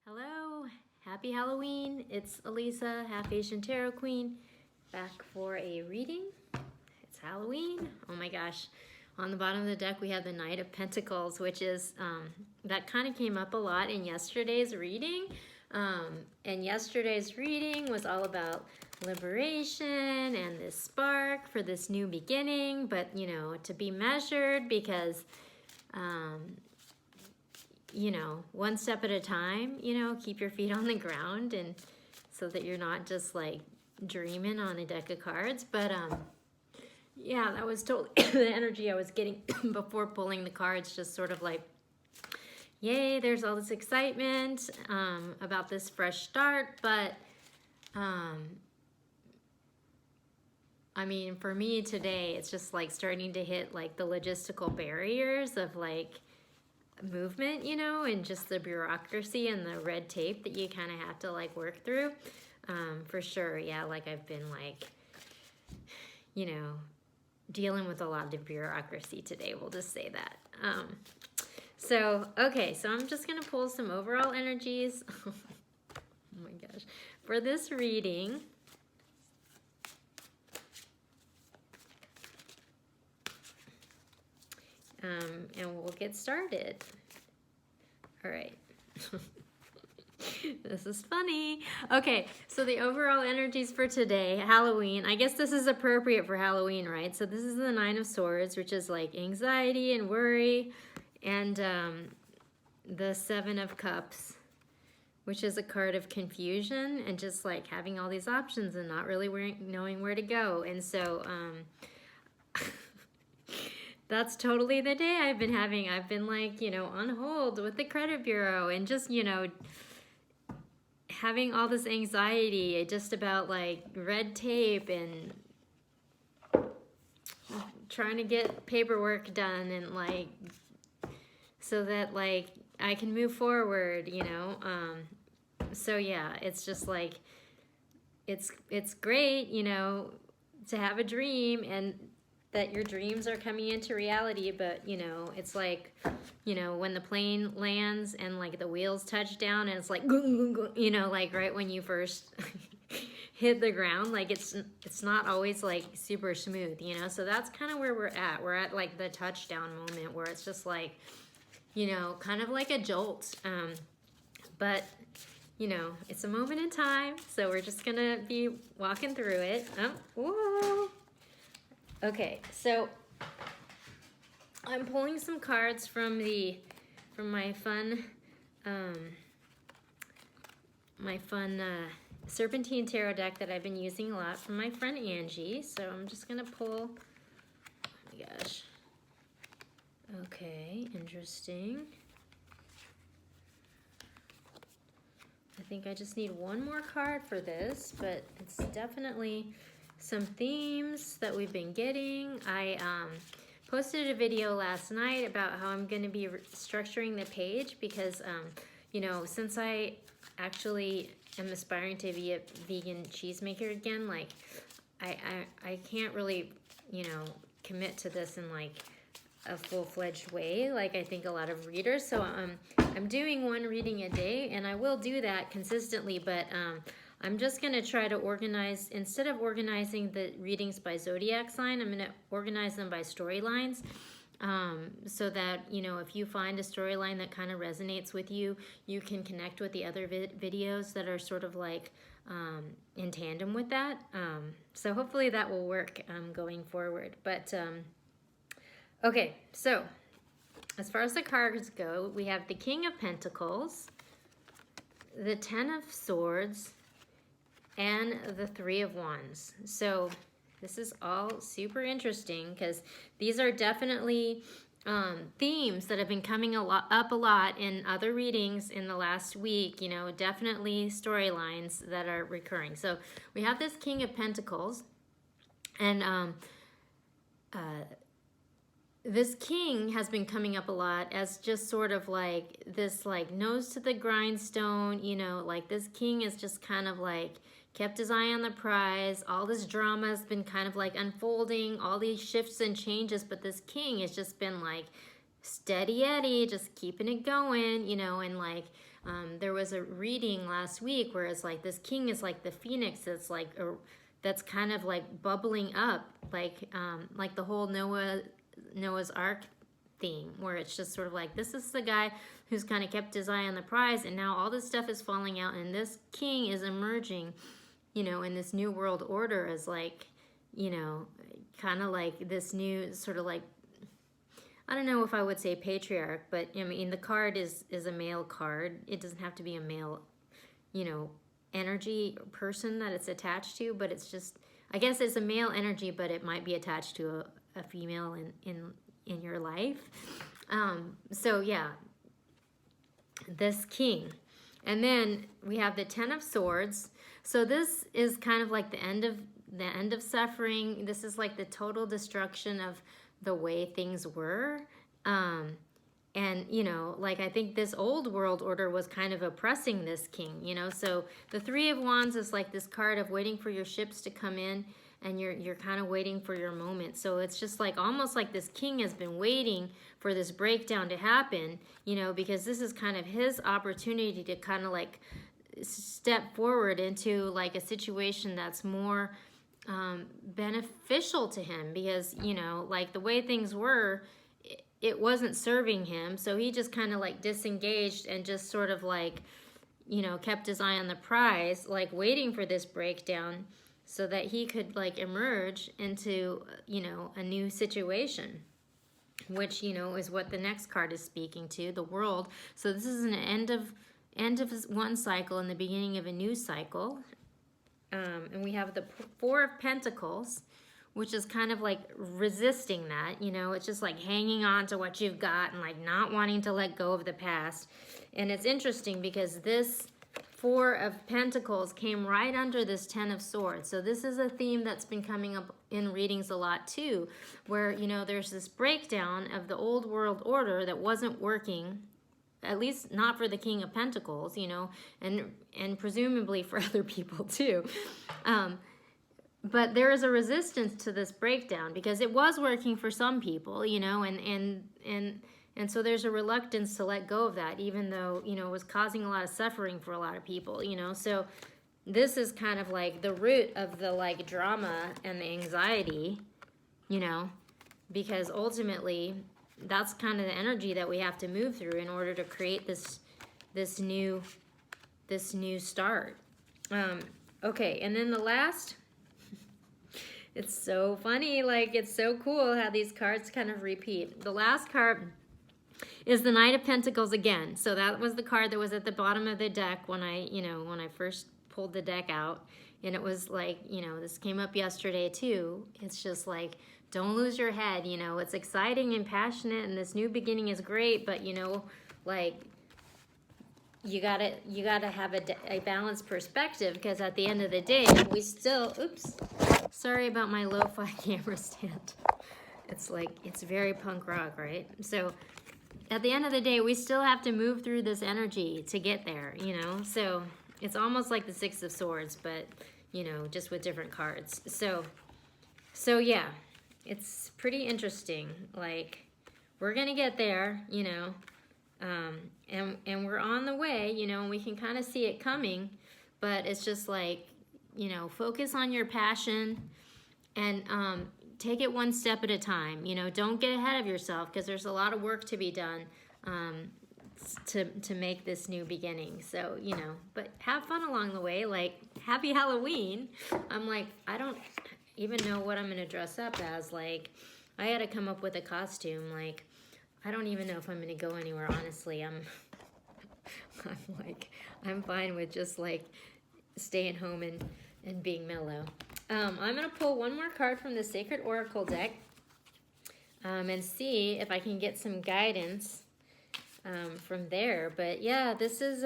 Hello, happy Halloween. It's Elisa, Half Asian Tarot Queen, back for a reading. It's Halloween. Oh my gosh. On the bottom of the deck, we have the Knight of Pentacles, which is, that kind of came up a lot in yesterday's reading. And yesterday's reading was all about liberation and this spark for this new beginning, but, you know, to be measured because, you know, one step at a time, you know, keep your feet on the ground and so that you're not just like dreaming on a deck of cards. But yeah, that was totally the energy I was getting before pulling the cards, just sort of like, yay, there's all this excitement about this fresh start. But I mean, for me today, it's just like starting to hit like the logistical barriers of like movement, you know, and just the bureaucracy and the red tape that you kind of have to like work through. For sure, yeah, like I've been like, you know, dealing with a lot of bureaucracy today, we'll just say that. So, okay, so I'm just going to pull some overall energies. Oh my gosh. For this reading, and we'll get started. All right. This is funny. Okay, so the overall energies for today, Halloween. I guess this is appropriate for Halloween, right? So this is the Nine of Swords, which is like anxiety and worry, and the Seven of Cups, which is a card of confusion and just like having all these options and not really knowing where to go. And so that's totally the day I've been having. I've been like, you know, on hold with the credit bureau and just, you know, having all this anxiety just about like red tape and trying to get paperwork done and like so that like I can move forward, you know. So yeah, it's just like it's great, you know, to have a dream and that your dreams are coming into reality, but, you know, it's like, you know, when the plane lands and, like, the wheels touch down and it's like, you know, like, right when you first hit the ground, like, it's not always, like, super smooth, you know? So that's kind of where we're at. We're at, like, the touchdown moment where it's just, like, you know, kind of like a jolt. But, you know, it's a moment in time, so we're just gonna be walking through it. Oh, whoa! Okay, so I'm pulling some cards from my fun Serpentine Tarot deck that I've been using a lot from my friend Angie. So I'm just gonna pull. Oh my gosh. Okay, interesting. I think I just need one more card for this, but it's definitely some themes that we've been getting. I posted a video last night about how I'm going to be structuring the page because, you know, since I actually am aspiring to be a vegan cheesemaker again, like, I can't really, you know, commit to this in, like, a full-fledged way, like I think a lot of readers. So I'm doing one reading a day, and I will do that consistently, but I'm just going to try to organize, instead of organizing the readings by zodiac sign, I'm going to organize them by storylines, so that, you know, if you find a storyline that kind of resonates with you, you can connect with the other videos that are sort of like in tandem with that. So hopefully that will work going forward. But okay, so as far as the cards go, we have the King of Pentacles, the Ten of Swords, and the Three of Wands. So this is all super interesting because these are definitely themes that have been coming up a lot in other readings in the last week, you know, definitely storylines that are recurring. So we have this King of Pentacles, and this king has been coming up a lot as just sort of like this like nose to the grindstone, you know, like this king is just kind of like kept his eye on the prize. All this drama has been kind of like unfolding, all these shifts and changes, but this king has just been like steady Eddie, just keeping it going, you know, and like There was a reading last week where it's like this king is like the phoenix that's like that's kind of like bubbling up, like the whole Noah's Ark theme, where it's just sort of like, this is the guy who's kind of kept his eye on the prize, and now all this stuff is falling out, and this king is emerging, you know, in this new world order as like, you know, kind of like this new sort of like, I don't know if I would say patriarch, but I mean, the card is a male card. It doesn't have to be a male, you know, energy person that it's attached to, but it's just, I guess it's a male energy, but it might be attached to a female in your life. So yeah, this king. And then we have the 10 of Swords. So this is kind of like the end of suffering. This is like the total destruction of the way things were. And, you know, like I think this old world order was kind of oppressing this king, you know. So the 3 of Wands is like this card of waiting for your ships to come in, and you're kind of waiting for your moment. So it's just like almost like this king has been waiting for this breakdown to happen, you know, because this is kind of his opportunity to kind of like step forward into like a situation that's more beneficial to him, because, you know, like the way things were, it wasn't serving him. So he just kind of like disengaged and just sort of like, you know, kept his eye on the prize, like waiting for this breakdown so that he could like emerge into, you know, a new situation, which, you know, is what the next card is speaking to, the world. So this is an end of one cycle and the beginning of a new cycle. And we have the 4 of Pentacles, which is kind of like resisting that, you know, it's just like hanging on to what you've got and like not wanting to let go of the past. And it's interesting because this 4 of Pentacles came right under this 10 of Swords. So this is a theme that's been coming up in readings a lot too, where, you know, there's this breakdown of the old world order that wasn't working, at least not for the King of Pentacles, you know, and presumably for other people too. But there is a resistance to this breakdown because it was working for some people, you know, and so there's a reluctance to let go of that, even though, you know, it was causing a lot of suffering for a lot of people, you know. So this is kind of like the root of the like drama and the anxiety, you know, because ultimately that's kind of the energy that we have to move through in order to create this new start. Okay, and then the last, it's so funny, like it's so cool how these cards kind of repeat. The last card is the Knight of Pentacles again. So that was the card that was at the bottom of the deck when I first pulled the deck out. And it was like, you know, this came up yesterday too. It's just like, don't lose your head, you know, it's exciting and passionate and this new beginning is great, but, you know, like, you gotta have a balanced perspective, because at the end of the day, we still, oops, sorry about my lo-fi camera stand. It's like, it's very punk rock, right? So at the end of the day, we still have to move through this energy to get there, you know? So it's almost like the 6 of Swords, but, you know, just with different cards. So yeah, it's pretty interesting. Like, we're gonna get there, you know, and we're on the way, you know, and we can kind of see it coming, but it's just like, you know, focus on your passion and take it one step at a time. You know, don't get ahead of yourself, because there's a lot of work to be done to make this new beginning. So, you know, but have fun along the way. Like, happy Halloween. I'm like, I don't even know what I'm going to dress up as. Like, I had to come up with a costume. Like, I don't even know if I'm going to go anywhere, honestly. I'm I'm fine with just like staying home and being mellow. I'm going to pull one more card from the Sacred Oracle deck and see if I can get some guidance from there. But yeah, this is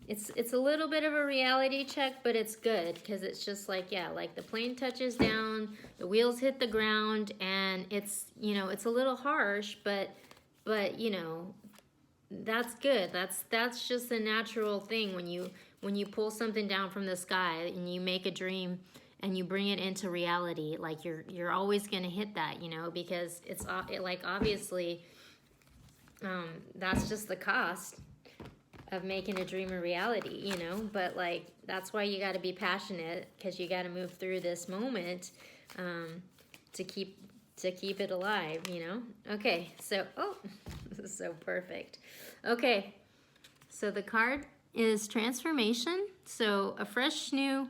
it's a little bit of a reality check, but it's good, because it's just like, yeah, like the plane touches down, the wheels hit the ground, and it's, you know, it's a little harsh, but you know, that's good. That's just a natural thing when you pull something down from the sky and you make a dream and you bring it into reality. Like, you're always going to hit that, you know, because it's like, obviously that's just the cost of making a dream a reality, you know. But like, that's why you got to be passionate, because you got to move through this moment to keep it alive, you know. Okay, so this is so perfect. Okay, so the card is transformation. So a fresh new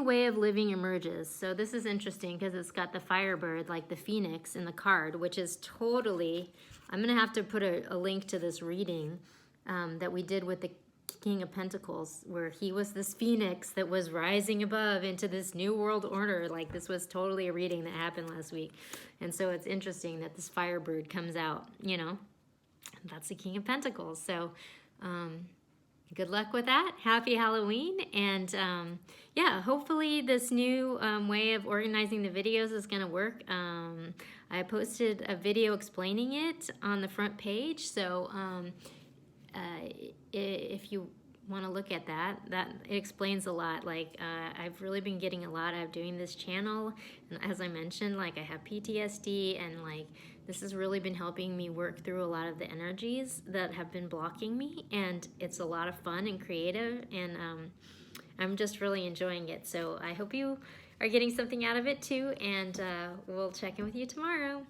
way of living emerges. So this is interesting because it's got the firebird, like the phoenix in the card, which is totally, I'm going to have to put a link to this reading that we did with the King of Pentacles, where he was this phoenix that was rising above into this new world order. Like, this was totally a reading that happened last week. And so it's interesting that this firebird comes out, you know. That's the King of Pentacles. So good luck with that. Happy Halloween. And yeah, hopefully this new way of organizing the videos is going to work. I posted a video explaining it on the front page. So if you want to look at that it explains a lot. Like, I've really been getting a lot out of doing this channel. And as I mentioned, like, I have PTSD, and like, this has really been helping me work through a lot of the energies that have been blocking me, and it's a lot of fun and creative, and I'm just really enjoying it. So I hope you are getting something out of it too, and we'll check in with you tomorrow.